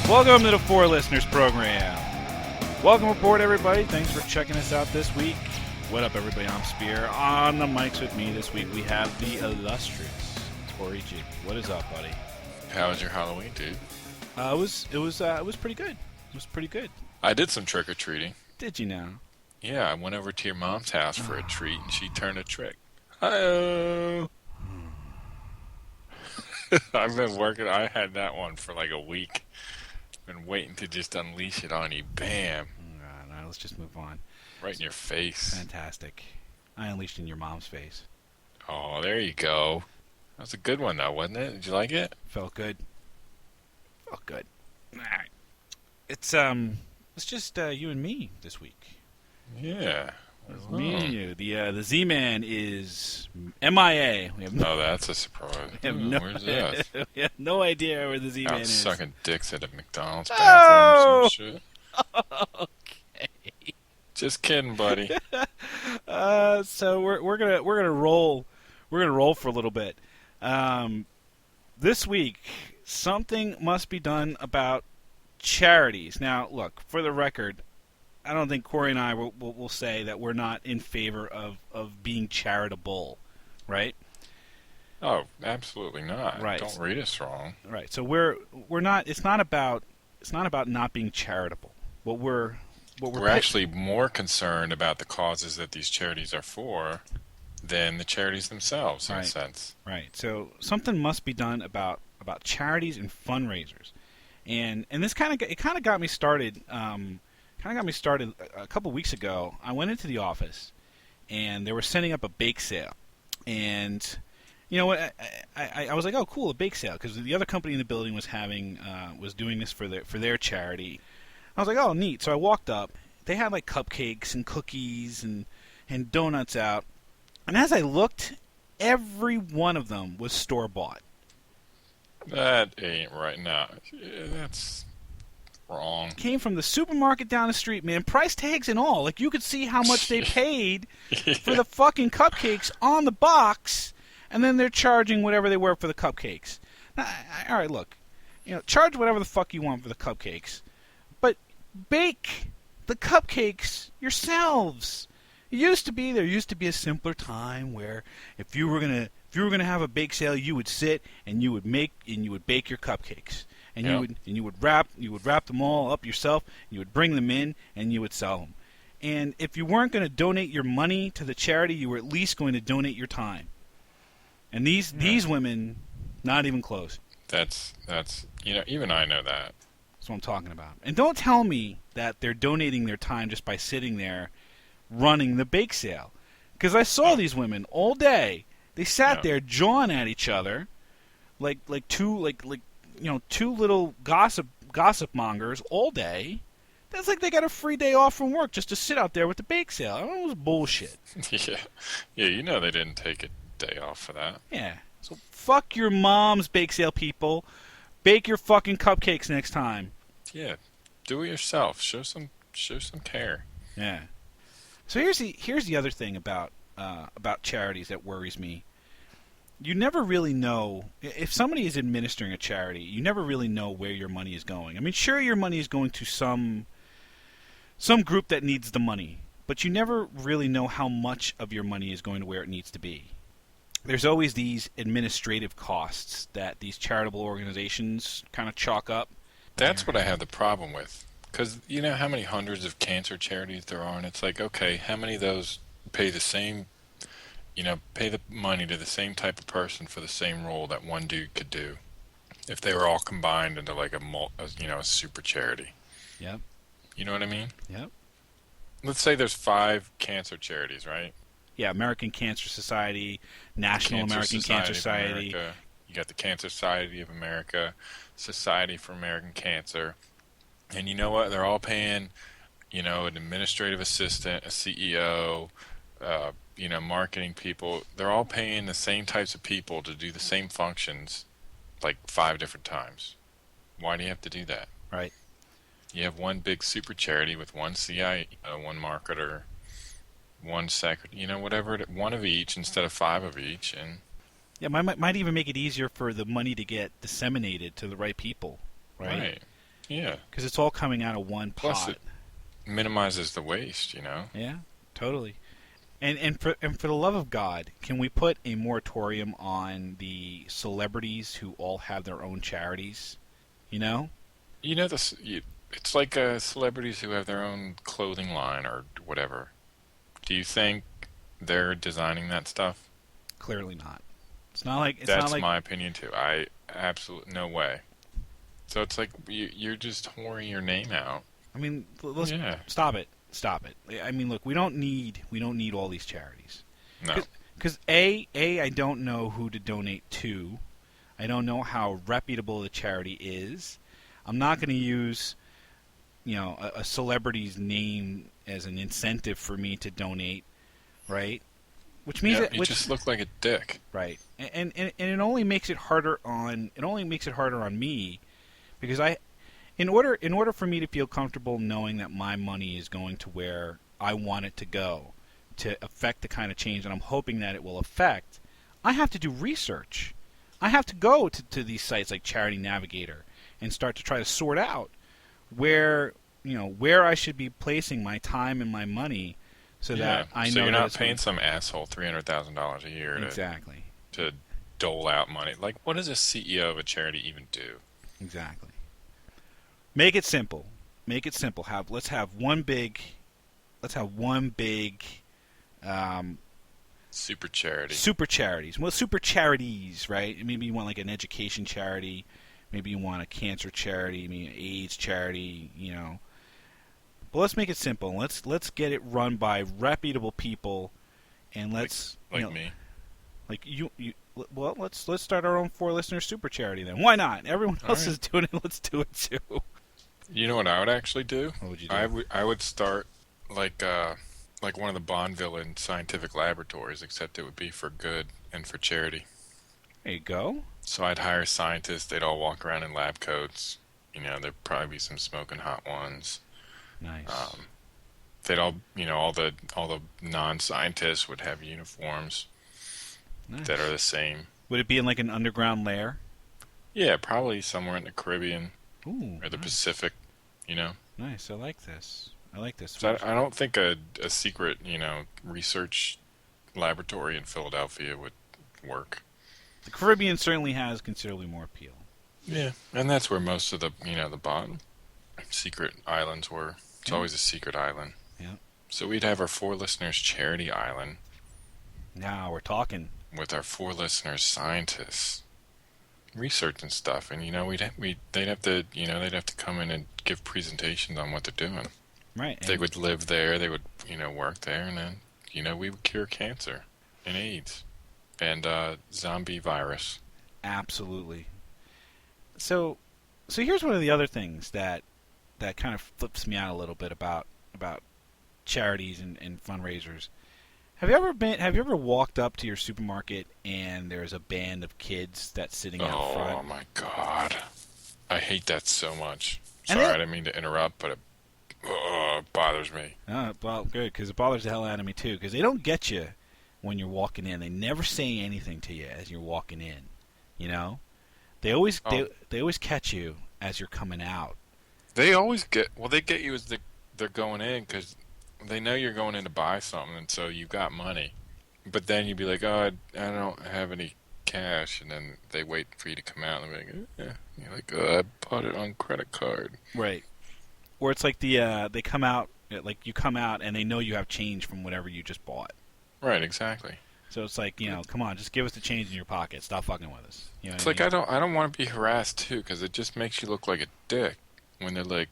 Welcome to the Four Listeners Program. Welcome aboard, everybody. Thanks for checking us out this week. What up, everybody? I'm Spear. On the mics with me this week, we have the illustrious Corey G. What is up, buddy? How was your Halloween, dude? It was pretty good. It was pretty good. I did some trick or treating. Did you now? Yeah, I went over to your mom's house for a treat, and she turned a trick. Hi-oh. I've been working. I had that one for like a week. Been waiting to just unleash it on you. Bam. No, let's just move on. Right in your face. Fantastic. I unleashed in your mom's face. Oh, there you go. That was a good one, though, wasn't it? Did you like it? Felt good. All right. It's just you and me this week. Yeah. Me and you. The Z-Man is MIA. We have no, that's a surprise. Where's that? We have no idea where the Z-Man is. Sucking dicks at a McDonald's bathroom or some shit. Okay. Just kidding, buddy. So we're gonna roll. We're gonna roll for a little bit. This week, something must be done about charities. Now, look, for the record, I don't think Corey and I will say that we're not in favor of being charitable, right? Oh, absolutely not. Right. Don't read us wrong. Right. So we're not. It's not about not being charitable. What we're actually more concerned about the causes that these charities are for than the charities themselves, in a sense. Right. So something must be done about charities and fundraisers, and this kind of got me started. A couple weeks ago. I went into the office, and they were setting up a bake sale, and you know what? I was like, oh, cool, a bake sale, because the other company in the building was doing this for their charity. I was like, oh, neat. So I walked up. They had like cupcakes and cookies and donuts out, and as I looked, every one of them was store bought. That ain't right now. That's wrong. Came from the supermarket down the street, man. Price tags and all. Like, you could see how much they paid for the fucking cupcakes on the box, and then they're charging whatever they were for the cupcakes. Now, all right, look. Charge whatever the fuck you want for the cupcakes, but bake the cupcakes yourselves. There used to be a simpler time where if you were gonna have a bake sale, you would sit and you would bake your cupcakes. And you would wrap them all up yourself. You would bring them in, and you would sell them. And if you weren't going to donate your money to the charity, you were at least going to donate your time. And these women, not even close. That's even I know that. That's what I'm talking about. And don't tell me that they're donating their time just by sitting there running the bake sale, because I saw these women all day. They sat there jawing at each other, like two little gossip mongers all day. That's like they got a free day off from work just to sit out there with the bake sale. I mean, it was bullshit. Yeah, they didn't take a day off for that. Yeah, so fuck your mom's bake sale, people. Bake your fucking cupcakes next time. Yeah, do it yourself. Show some care. Yeah. So here's the other thing about charities that worries me. You never really know if somebody is administering a charity. You never really know where your money is going. I mean, sure, your money is going to some group that needs the money, but you never really know how much of your money is going to where it needs to be. There's always these administrative costs that these charitable organizations kind of chalk up. That's what I have the problem with, because you know how many hundreds of cancer charities there are, and it's like, okay, how many of those pay the same? Pay the money to the same type of person for the same role that one dude could do if they were all combined into like a super charity. Yep. You know what I mean? Yep. Let's say there's 5 cancer charities, right? Yeah, American Cancer Society, National American Cancer Society. You got the Cancer Society of America, Society for American Cancer. And you know what? They're all paying, an administrative assistant, a CEO, marketing people. They're all paying the same types of people to do the same functions like 5 different times. Why do you have to do that? Right. You have one big super charity with one CIO, one marketer, one secretary, whatever, one of each instead of 5 of each. And yeah, might even make it easier for the money to get disseminated to the right people, right? Yeah. because it's all coming out of one Plus, pot. it minimizes the waste. Yeah, totally. And for the love of God, can we put a moratorium on the celebrities who all have their own charities? You know? This. It's like celebrities who have their own clothing line or whatever. Do you think they're designing that stuff? Clearly not. It's not like That's my opinion too. I absolutely no way. So it's like you're just whoring your name out. I mean, let's Yeah. stop it. Stop it. I mean, look, we don't need all these charities. No. Because I don't know who to donate to. I don't know how reputable the charity is. I'm not going to use, a celebrity's name as an incentive for me to donate, right? Which means you just look like a dick. right, and it only makes it harder on me, because in order for me to feel comfortable knowing that my money is going to where I want it to go, to affect the kind of change that I'm hoping that it will affect, I have to do research. I have to go to these sites like Charity Navigator and start to try to sort out where I should be placing my time and my money, so that I know. So you're that not paying some asshole $300,000 a year exactly to dole out money. Like, what does a CEO of a charity even do? exactly. Make it simple. Let's have one big Super charity. super charities. Well, super charities, right? Maybe you want like an education charity. Maybe you want a cancer charity. Maybe an AIDS charity. But let's make it simple. Let's get it run by reputable people, and let's like me. Like you. Well, let's start our own 4 listener super charity then. Why not? Everyone else is doing it. Let's do it too. You know what I would actually do? What would you do? I would start like one of the Bond villain scientific laboratories, except it would be for good and for charity. There you go. So I'd hire scientists. They'd all walk around in lab coats. There'd probably be some smoking hot ones. Nice. They'd all the non-scientists would have uniforms that are the same. Would it be in like an underground lair? Yeah, probably somewhere in the Caribbean. Ooh, Or the nice. Pacific, Nice. I like this. So I don't think a secret, research laboratory in Philadelphia would work. The Caribbean certainly has considerably more appeal. Yeah, and that's where most of the, the bottom secret islands were. It's always a secret island. Yeah. So we'd have our 4 listeners charity island. Now we're talking. With our 4 listeners scientists. Research and stuff, and they'd have to come in and give presentations on what they're doing. Right. They would live there. They would work there, and then we would cure cancer and AIDS and zombie virus. Absolutely. So here's one of the other things that kind of flips me out a little bit about charities and fundraisers. Have you ever walked up to your supermarket and there's a band of kids that's sitting out front? Oh my God, I hate that so much. And Sorry, I didn't mean to interrupt, but it bothers me. Well, good, because it bothers the hell out of me too. Because they don't get you when you're walking in. They never say anything to you as you're walking in. They always they always catch you as you're coming out. They always get you as they're going in, because they know you're going in to buy something, and so you got money. But then you'd be like, oh, I don't have any cash, and then they wait for you to come out, and they're like, yeah. And you're like, I bought it on credit card. Right. Or it's like they come out, like you come out, and they know you have change from whatever you just bought. Right, exactly. So it's like, come on, just give us the change in your pocket. Stop fucking with us. It's like, I don't want to be harassed too, because it just makes you look like a dick when they're like,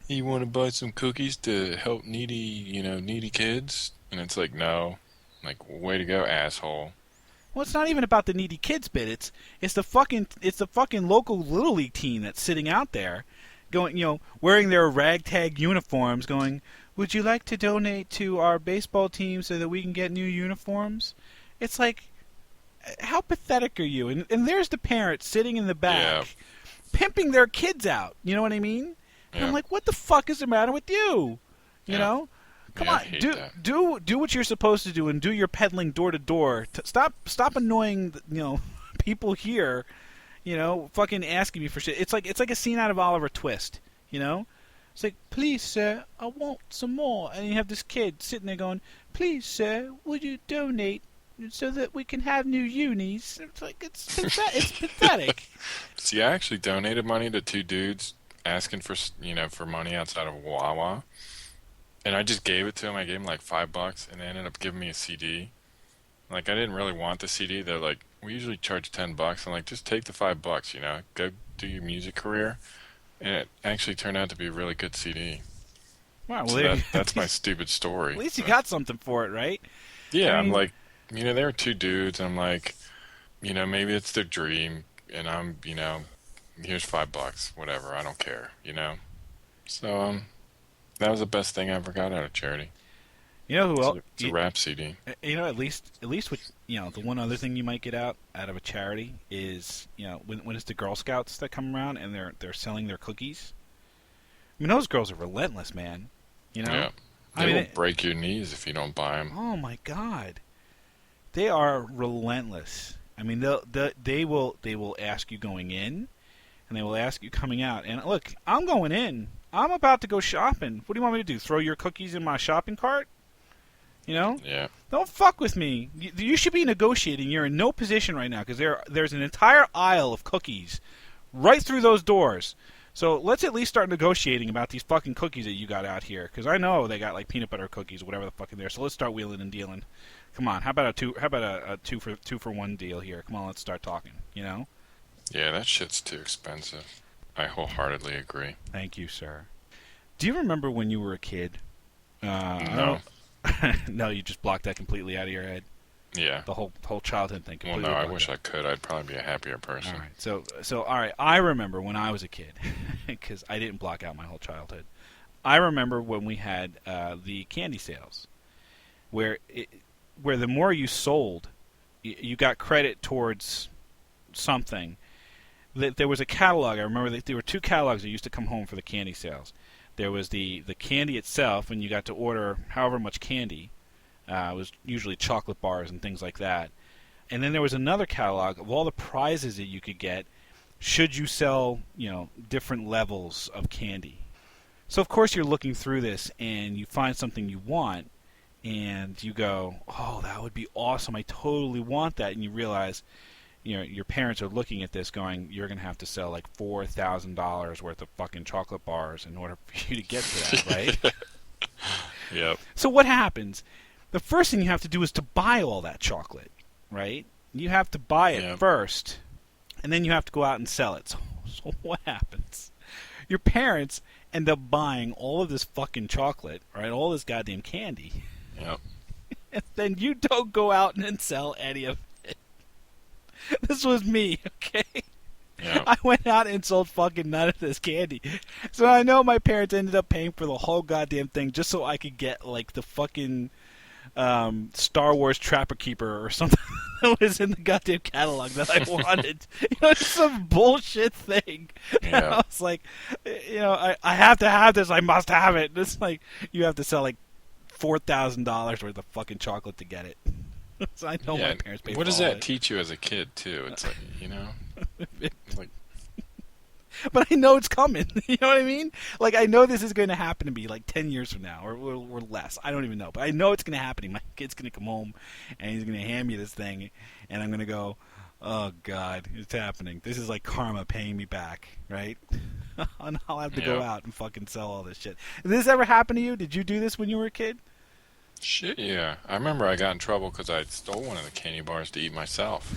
you want to buy some cookies to help needy kids? And it's like, no. Like, way to go, asshole. Well, it's not even about the needy kids bit. It's the fucking local little league team that's sitting out there, going, wearing their ragtag uniforms, going, would you like to donate to our baseball team so that we can get new uniforms? It's like, how pathetic are you? And there's the parents sitting in the back, pimping their kids out. You know what I mean? And I'm like, what the fuck is the matter with you? You know? Come on, do what you're supposed to do, and do your peddling door to door. Stop annoying people here. Fucking asking me for shit. It's like a scene out of Oliver Twist. You know, it's like, please, sir, I want some more. And you have this kid sitting there going, please, sir, would you donate so that we can have new unis? It's like, it's pathetic. See, I actually donated money to two dudes asking for for money outside of Wawa, and I just gave it to them. I gave them like $5, and they ended up giving me a CD. Like I didn't really want the CD. They're like, we usually charge $10. I'm like, just take the $5. Go do your music career. And it actually turned out to be a really good CD. Wow, well, So that's my stupid story. At least you But got something for it, right? yeah, I I'm mean, like, they were two dudes. I'm like, maybe it's their dream, and I'm, here's $5, whatever. I don't care. So that was the best thing I ever got out of charity. you know who else? It's a rap CD. At least with the one other thing you might get out of a charity is when it's the Girl Scouts that come around and they're selling their cookies. I mean, those girls are relentless, man. Yeah, I they mean, will break your knees if you don't buy them. oh my God, they are relentless. I mean, they will ask you going in, and they will ask you coming out. And look, I'm going in. I'm about to go shopping. What do you want me to do? Throw your cookies in my shopping cart? Yeah. Don't fuck with me. You should be negotiating. You're in no position right now because there's an entire aisle of cookies right through those doors. So let's at least start negotiating about these fucking cookies that you got out here, because I know they got like peanut butter cookies or whatever the fuck in there. So let's start wheeling and dealing. Come on, how about a two for one deal here? Come on, let's start talking. Yeah, that shit's too expensive. I wholeheartely agree. Thank you, sir. Do you remember when you were a kid? No. No, you just blocked that completely out of your head. Yeah. The whole childhood thing. Well, no, I wish I could. I'd probably be a happier person. All right. So all right. I remember when I was a kid, because I didn't block out my whole childhood. I remember when we had the candy sales, where the more you sold, you got credit towards something. There was a catalog. I remember that there were two catalogs that used to come home for the candy sales. There was the candy itself, and you got to order however much candy. It was usually chocolate bars and things like that. And then there was another catalog of all the prizes that you could get should you sell, different levels of candy. So, of course, you're looking through this, and you find something you want, and you go, oh, that would be awesome. I totally want that. And you realize, your parents are looking at this going, you're going to have to sell like $4,000 worth of fucking chocolate bars in order for you to get to that, right? Yep. So what happens? The first thing you have to do is to buy all that chocolate, right? You have to buy it first, and then you have to go out and sell it. So what happens? Your parents end up buying all of this fucking chocolate, right? All this goddamn candy. Yep. And then you don't go out and sell any of it. This was me, okay? Yep. I went out and sold fucking none of this candy. So I know my parents ended up paying for the whole goddamn thing just so I could get, like, the fucking Star Wars Trapper Keeper or something that was in the goddamn catalog that I wanted. It's some bullshit thing. Yeah. I was like, I have to have this. I must have it. It's like you have to sell like $4,000 worth of fucking chocolate to get it. So I know my parents paid for all What does that it. teach you as a kid, too? It's like, it's like, But I know it's coming. You know what I mean? Like, I know this is going to happen to me like 10 years from now or less. I don't even know. But I know it's going to happen. My kid's going to come home and he's going to hand me this thing. And I'm going to go, oh, God, it's happening. This is like karma paying me back, right? And I'll have to go out and fucking sell all this shit. Did this ever happen to you? Did you do this when you were a kid? shit, yeah. I remember I got in trouble because I stole one of the candy bars to eat myself.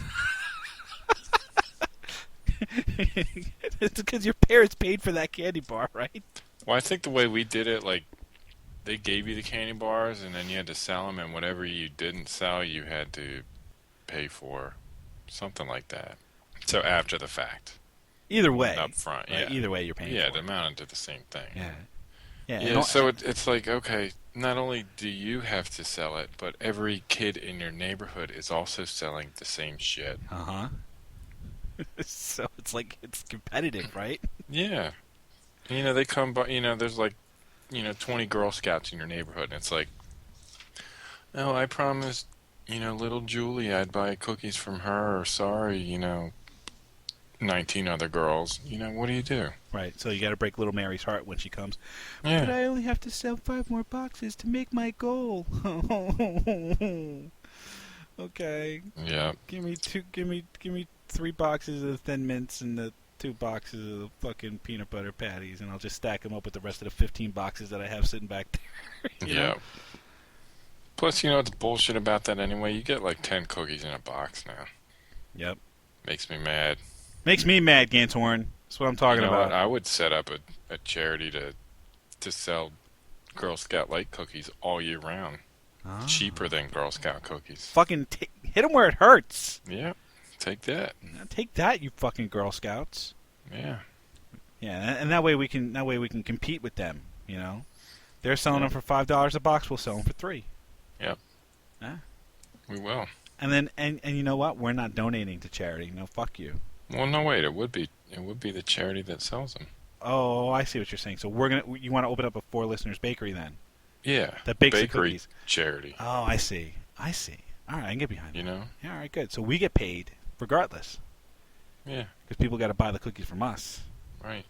It's because your parents paid for that candy bar, right? Well, I think the way we did it, like, they gave you the candy bars, and then you had to sell them, and whatever you didn't sell, you had to pay for. Something like that. So after the fact. Either way. Up front, right? yeah. Either way, you're paying for it. Yeah, it amounted to the same thing. Yeah. Yeah, Yeah, so it's like, okay, not only do you have to sell it, but every kid in your neighborhood is also selling the same shit. Uh-huh. So it's like, it's competitive, right? Yeah. They come by, there's like, 20 Girl Scouts in your neighborhood, and it's like, oh, I promised, little Julie I'd buy cookies from her, or sorry, 19 other girls, what do? Right. So you got to break little Mary's heart when she comes. Yeah. But I only have to sell 5 more boxes to make my goal. Okay. Yeah. Give me 3 boxes of Thin Mints and the 2 boxes of the fucking peanut butter patties, and I'll just stack them up with the rest of the 15 boxes that I have sitting back there. Yeah. know? Plus, it's bullshit about that anyway. You get like 10 cookies in a box now. Yep. Makes me mad. Makes me mad, Ganthorn. That's what I'm talking about. What? I would set up a charity to sell Girl Scout light cookies all year round. Ah. Cheaper than Girl Scout cookies. Fucking hit them where it hurts. Yeah. Take that. Take that, you fucking Girl Scouts. Yeah. Yeah, and that way we can compete with them. They're selling them for $5 a box. We'll sell them for $3. Yep. Yeah. We will. And then and you know what? We're not donating to charity. No, fuck you. Well, no, wait. It would be the charity that sells them. Oh, I see what you're saying. So you want to open up a 4 Listeners bakery then? Yeah. That bakes the bakery cookies. Charity. Oh, I see. All right, I can get behind that. Yeah, all right, good. So we get paid regardless. Yeah. Because people got to buy the cookies from us. Right.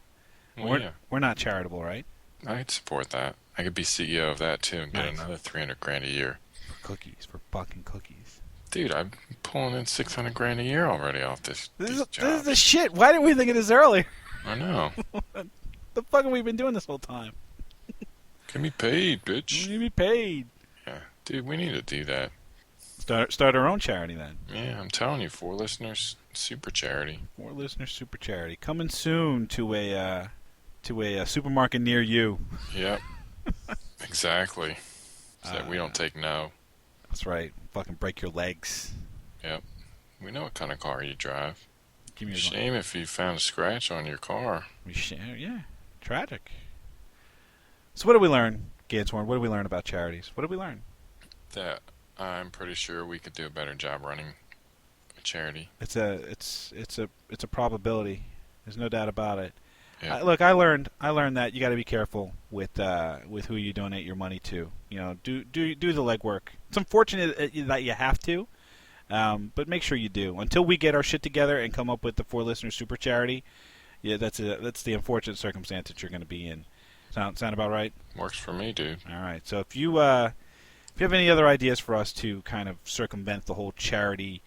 Well, we're not charitable, right? I'd support that. I could be CEO of that too and get another $300,000 a year. For fucking cookies. Dude, I'm pulling in $600,000 a year already off this. This is the shit. Why didn't we think of this earlier? I know. The fuck have we been doing this whole time? Get me paid, bitch. We need to be paid. Yeah, dude, we need to do that. Start our own charity then. Yeah, I'm telling you, 4 Listeners Super Charity. 4 Listeners Super Charity coming soon to a supermarket near you. Yep. Exactly. So that we don't take no. That's right. Fucking break your legs. Yep. We know what kind of car you drive. Give me Shame if you found a scratch on your car. Yeah. Tragic. So what did we learn, Ganthorn? What did we learn about charities? What did we learn? That I'm pretty sure we could do a better job running a charity. It's a probability. There's no doubt about it. Yeah. Look, I learned that you got to be careful with who you donate your money to. Do the legwork. It's unfortunate that you have to, but make sure you do. Until we get our shit together and come up with the 4 Listeners Super Charity, yeah, that's the unfortunate circumstance that you're going to be in. Sound about right? Works for me, dude. All right. So if you have any other ideas for us to kind of circumvent the whole charity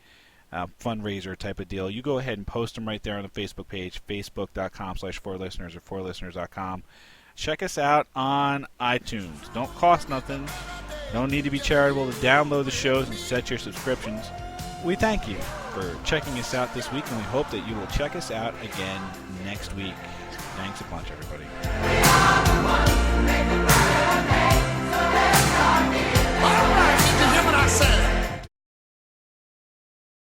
fundraiser type of deal, you go ahead and post them right there on the Facebook page, facebook.com/4listeners or 4listeners.com. Check us out on iTunes. Don't cost nothing. Don't need to be charitable to download the shows and set your subscriptions. We thank you for checking us out this week, and we hope that you will check us out again next week. Thanks a bunch, everybody.